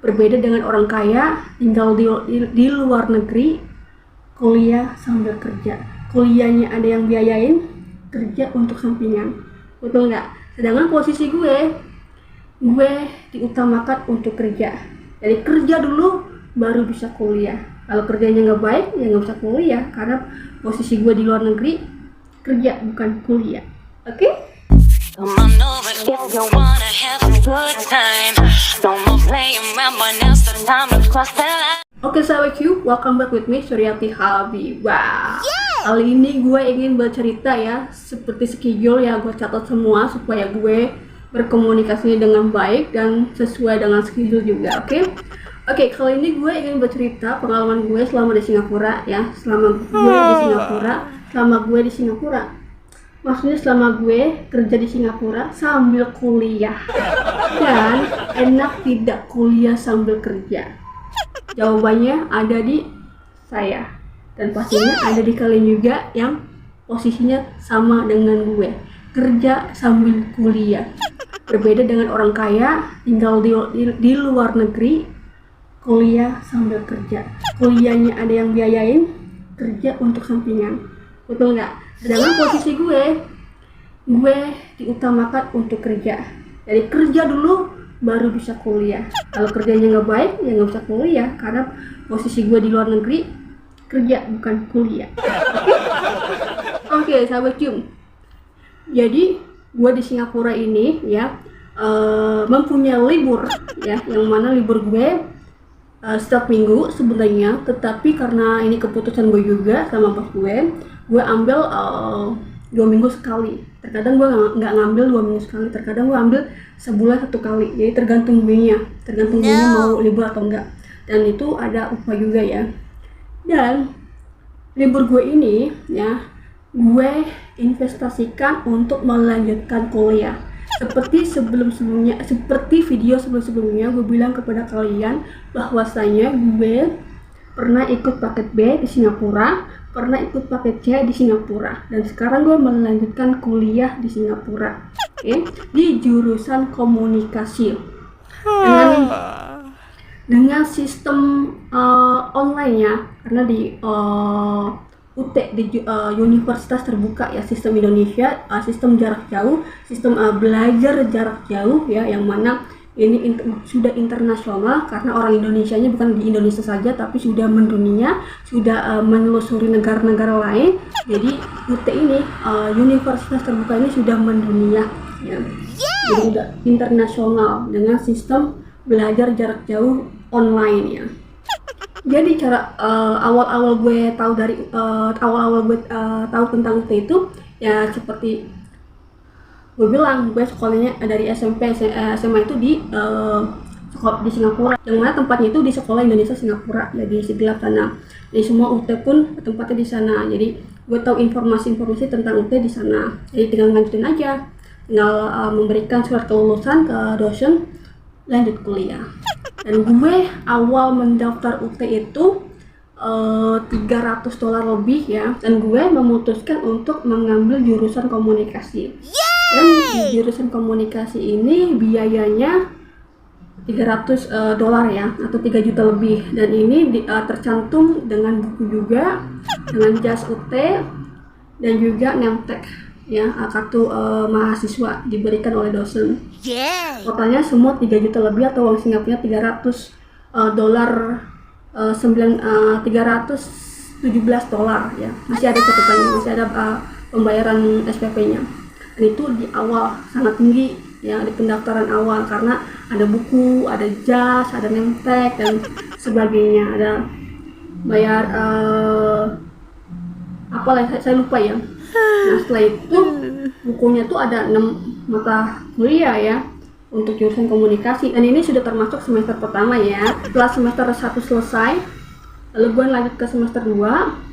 Berbeda dengan orang kaya, tinggal di luar negeri, kuliah sambil kerja. Kuliahnya ada yang biayain, kerja untuk sampingan. Betul nggak? Sedangkan posisi gue diutamakan untuk kerja. Jadi kerja dulu, baru bisa kuliah. Kalau kerjanya nggak baik, ya nggak bisa kuliah. Karena posisi gue di luar negeri, kerja bukan kuliah. Oke? Come on over if you wanna have a good time. No more playing around, but now's the time to cross the line. Oke sahabat Q, welcome back with me Suryati Habibah. Kali ini gue ingin bercerita ya, seperti schedule ya gue catat semua supaya gue berkomunikasinya dengan baik dan sesuai dengan schedule juga, oke? Oke, kali ini gue ingin bercerita pengalaman gue selama di Singapura ya, selama gue di Singapura. Maksudnya selama gue kerja di Singapura sambil kuliah. Dan enak tidak kuliah sambil kerja? Jawabannya ada di saya. Dan pastinya ada di kalian juga yang posisinya sama dengan gue. Kerja sambil kuliah. Berbeda dengan orang kaya, tinggal di luar negeri, kuliah sambil kerja. Kuliahnya ada yang biayain, kerja untuk sampingan. Betul nggak? Sedangkan posisi gue diutamakan untuk kerja. Jadi kerja dulu, baru bisa kuliah. Kalau kerjanya nggak baik, ya nggak bisa kuliah. Karena posisi gue di luar negeri, kerja bukan kuliah. Oke, sahabat Cum. Jadi gue di Singapura ini ya mempunyai libur ya, yang mana libur gue setiap minggu sebenarnya, tetapi karena ini keputusan gue juga sama bos gue ambil 2 minggu sekali. Terkadang gue nggak ngambil 2 minggu sekali, terkadang gue ambil sebulan 1 kali. Jadi tergantung gue mau libur atau enggak. Dan itu ada upah juga ya. Dan libur gue ini ya, gue investasikan untuk melanjutkan kuliah. Seperti video sebelum-sebelumnya gue bilang kepada kalian bahwasanya gue pernah ikut paket B di Singapura, pernah ikut paket C di Singapura, dan sekarang gue melanjutkan kuliah di Singapura, di jurusan komunikasi dengan sistem online ya, karena di UT di Universitas Terbuka ya, sistem Indonesia, sistem jarak jauh, sistem belajar jarak jauh ya, yang mana ini sudah internasional karena orang Indonesianya bukan di Indonesia saja tapi sudah mendunia, sudah menelusuri negara-negara lain. Jadi UT ini Universitas Terbuka ini sudah mendunia ya. Jadi sudah internasional dengan sistem belajar jarak jauh online ya. Jadi cara awal-awal gue tahu tentang UT itu ya, seperti gue bilang, gue sekolahnya dari SMP SMA itu di sekolah di Singapura, yang mana tempatnya itu di sekolah Indonesia Singapura ya, di Siglap sana. Jadi semua UT pun tempatnya di sana. Jadi gue tahu informasi tentang UT di sana. Jadi tinggal lanjutin aja, tinggal memberikan surat kelulusan ke dosen, lanjut kuliah. Dan gue awal mendaftar UT itu $300 lebih ya, dan gue memutuskan untuk mengambil jurusan komunikasi. Dan di jurusan komunikasi ini biayanya $300 ya, atau 3 juta lebih, dan ini tercantum dengan buku juga, dengan jas UT, dan juga nemtek ya, kartu mahasiswa diberikan oleh dosen. Totalnya semua 3 juta lebih, atau uang Singapura $317 ya. Masih ada catatannya, masih ada pembayaran SPP-nya. Dan itu di awal sangat tinggi ya, di pendaftaran awal, karena ada buku, ada jas, ada nemtek dan sebagainya, ada bayar saya lupa ya. Nah setelah itu bukunya tuh ada 6 mata kuliah ya untuk jurusan komunikasi, dan ini sudah termasuk semester pertama ya. Setelah semester 1 selesai, lalu gue lanjut ke semester 2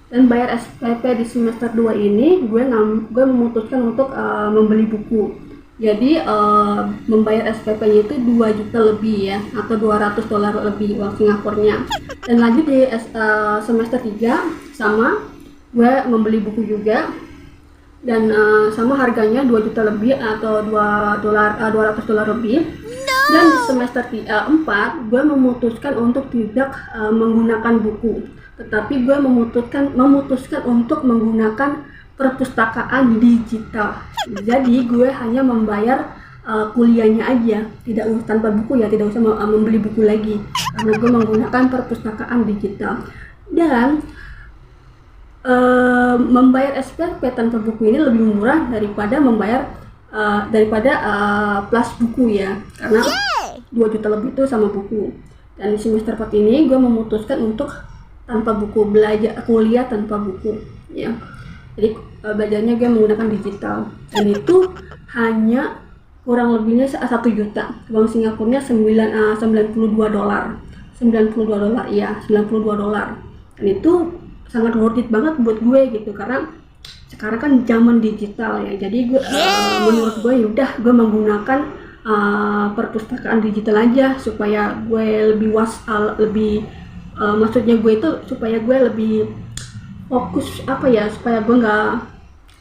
dan bayar SPP di semester 2 ini. Gue memutuskan untuk membeli buku. Jadi membayar SPP-nya itu 2 juta lebih ya, atau $200 lebih uang Singapurnya. Dan lanjut di semester 3 sama, gue membeli buku juga, dan sama harganya 2 juta lebih atau $200 lebih. Dan semester 4 gue memutuskan untuk tidak menggunakan buku, tetapi gue memutuskan untuk menggunakan perpustakaan digital. Jadi gue hanya membayar kuliahnya aja, tanpa buku ya, tidak usah membeli buku lagi, karena gue menggunakan perpustakaan digital. Dan membayar SPP tanpa buku ini lebih murah daripada plus buku ya, karena 2 juta lebih itu sama buku. Dan di semester 4 ini gue memutuskan untuk tanpa buku, belajar kuliah tanpa buku ya. Jadi belajarnya gue menggunakan digital, dan itu hanya kurang lebihnya 1 juta. Uang Singapurnya $92 ya, $92. Dan itu sangat worth it banget buat gue gitu, karena sekarang kan zaman digital ya. Jadi gue menurut gue yaudah gue menggunakan perpustakaan digital aja, supaya gue maksudnya gue itu supaya gue lebih fokus supaya gue nggak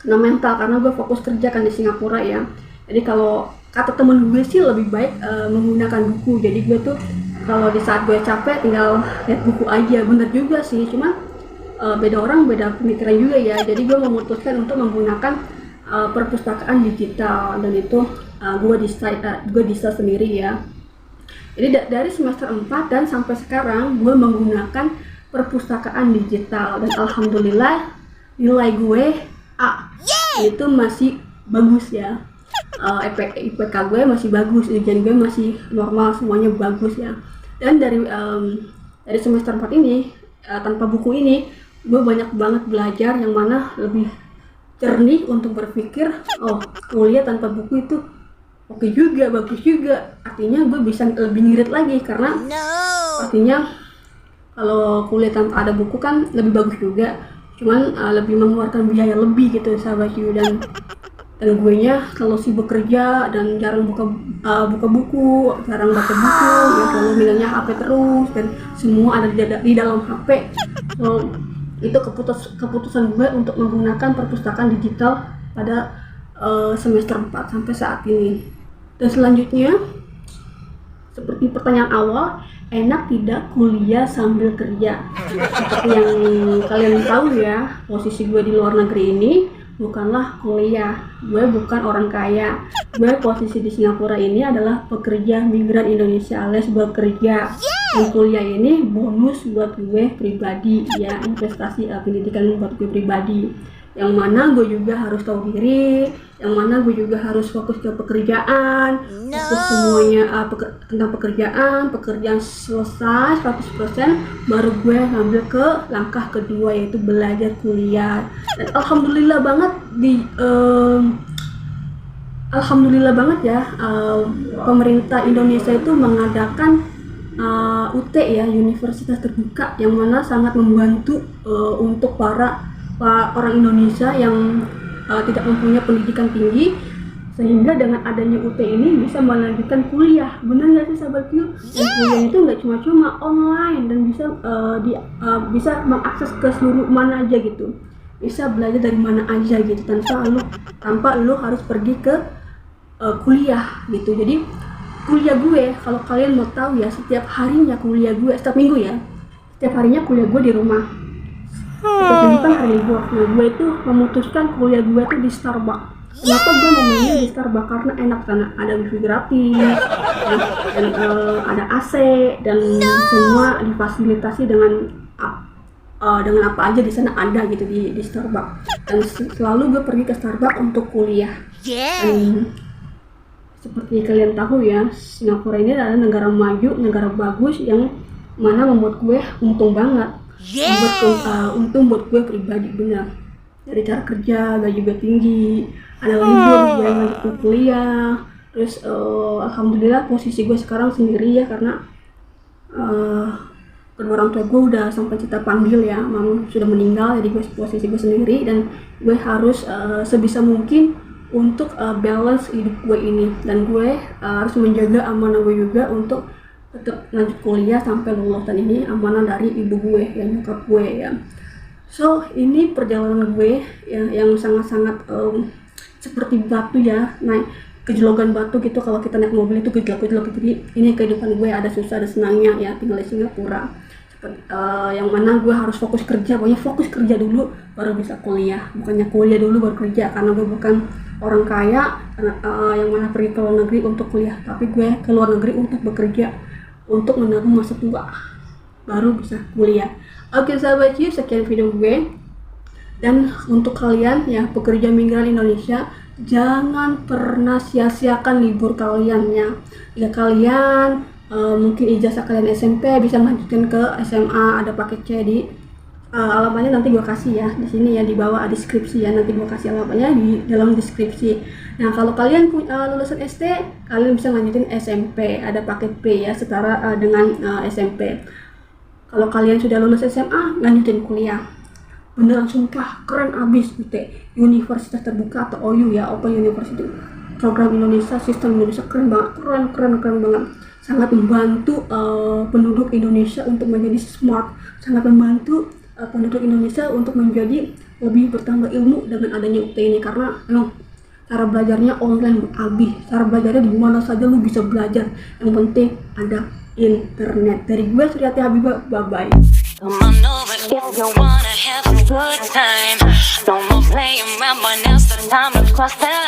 kena mental, karena gue fokus kerja kan di Singapura ya. Jadi kalau kata temen gue sih lebih baik menggunakan buku. Jadi gue tuh kalau di saat gue capek tinggal lihat buku aja. Bener juga sih, cuma beda orang beda pemikiran juga ya. Jadi gue memutuskan untuk menggunakan perpustakaan digital, dan itu gue desain sendiri ya. Jadi dari semester 4 dan sampai sekarang gue menggunakan perpustakaan digital, dan alhamdulillah nilai gue A. Itu masih bagus ya. IPK gue masih bagus, ujian gue masih normal, semuanya bagus ya. Dan dari semester 4 ini tanpa buku ini gue banyak banget belajar, yang mana lebih jernih untuk berpikir, oh kuliah tanpa buku itu oke juga, bagus juga. Artinya gue bisa lebih ngirit lagi, karena artinya kalau kuliah tanpa ada buku kan lebih bagus juga, cuman lebih mengeluarkan biaya lebih gitu sahabat Yu. Dan gue nya kalau sibuk kerja dan jarang buka buku, jarang baca buku ya, selalu milihnya HP terus, dan semua ada di dalam HP. So itu keputusan gue untuk menggunakan perpustakaan digital pada semester 4 sampai saat ini. Dan selanjutnya, seperti pertanyaan awal, enak tidak kuliah sambil kerja? Seperti yang kalian tahu ya, posisi gue di luar negeri ini bukanlah kuliah. Gue bukan orang kaya. Gue posisi di Singapura ini adalah pekerja migran Indonesia alias bekerja. Dan kuliah ini bonus buat gue pribadi ya, investasi pendidikan buat gue pribadi. Yang mana gue juga harus tahu diri, yang mana gue juga harus fokus ke pekerjaan, fokus semuanya tentang pekerjaan selesai 100%, baru gue ngambil ke langkah kedua, yaitu belajar kuliah. Dan alhamdulillah banget ya, pemerintah Indonesia itu mengadakan UT ya, Universitas Terbuka, yang mana sangat membantu untuk para orang Indonesia yang tidak mempunyai pendidikan tinggi, sehingga dengan adanya UT ini bisa melanjutkan kuliah. Benar nggak sih sahabat Q? Dan kuliah itu nggak cuma online, dan bisa mengakses ke seluruh mana aja gitu, bisa belajar dari mana aja gitu, tanpa lu harus pergi ke kuliah gitu. Jadi kuliah gue, kalau kalian mau tahu ya, setiap harinya kuliah gue, setiap minggu ya, setiap harinya kuliah gue di rumah. Setiap minggu kan hari libur. Nah, gue itu memutuskan kuliah gue tuh di Starbucks. Kenapa gue memilih di Starbucks? Karena enak, karena ada wifi gratis, dan ada AC, dan semua difasilitasi dengan apa aja di sana ada gitu di Starbucks. Dan selalu gue pergi ke Starbucks untuk kuliah. Dan seperti kalian tahu ya, Singapura ini adalah negara maju, negara bagus, yang mana membuat gue untung banget. Untung buat gue pribadi, benar. Dari cara kerja, gaji gue tinggi, ada libur gue lanjut kuliah. Terus alhamdulillah posisi gue sekarang sendiri ya, karena kedua orang tua gue udah sampai kita panggil ya, mama sudah meninggal. Jadi posisi gue sendiri, dan gue harus sebisa mungkin untuk balance hidup gue ini. Dan gue harus menjaga amanah gue juga untuk tetap lanjut kuliah sampai lulus, dan ini amanah dari ibu gue ya, nyokap gue ya. So ini perjalanan gue yang sangat-sangat seperti batu ya, gejologan batu gitu. Kalau kita naik mobil itu gejolak-gejolak gitu. Jadi ini kehidupan gue, ada susah ada senangnya ya tinggal di Singapura. Yang mana gue harus fokus kerja, pokoknya fokus kerja dulu baru bisa kuliah, bukannya kuliah dulu baru kerja, karena gue bukan orang kaya yang mana pergi ke luar negeri untuk kuliah, tapi gue ke luar negeri untuk bekerja, untuk menabung masa tua baru bisa kuliah. Oke sahabat Ciu, sekian video gue. Dan untuk kalian ya pekerja migran Indonesia, jangan pernah sia-siakan libur kalian ya. Jika kalian mungkin ijazah kalian SMP bisa lanjutin ke SMA, ada paket C di alamatnya nanti gue kasih ya di sini ya, di bawah deskripsi ya, nanti gue kasih alamatnya di dalam deskripsi. Nah kalau kalian lulusan SD, kalian bisa lanjutin SMP, ada paket P ya setara dengan SMP. Kalau kalian sudah lulus SMA, lanjutin kuliah. Beneran sumpah keren abis UT, Universitas Terbuka atau OU ya, Open University, program Indonesia, sistem Indonesia keren banget, keren banget, sangat membantu penduduk Indonesia untuk menjadi smart, sangat membantu penduduk Indonesia untuk menjadi lebih bertambah ilmu dengan adanya UT ini, karena emang cara belajarnya online abis, cara belajarnya di mana saja lu bisa belajar, yang penting ada internet. Dari gue Suryati Habibah, bye bye. Come on over if you wanna have a good time. No more playing around, but now's the time to cross the line.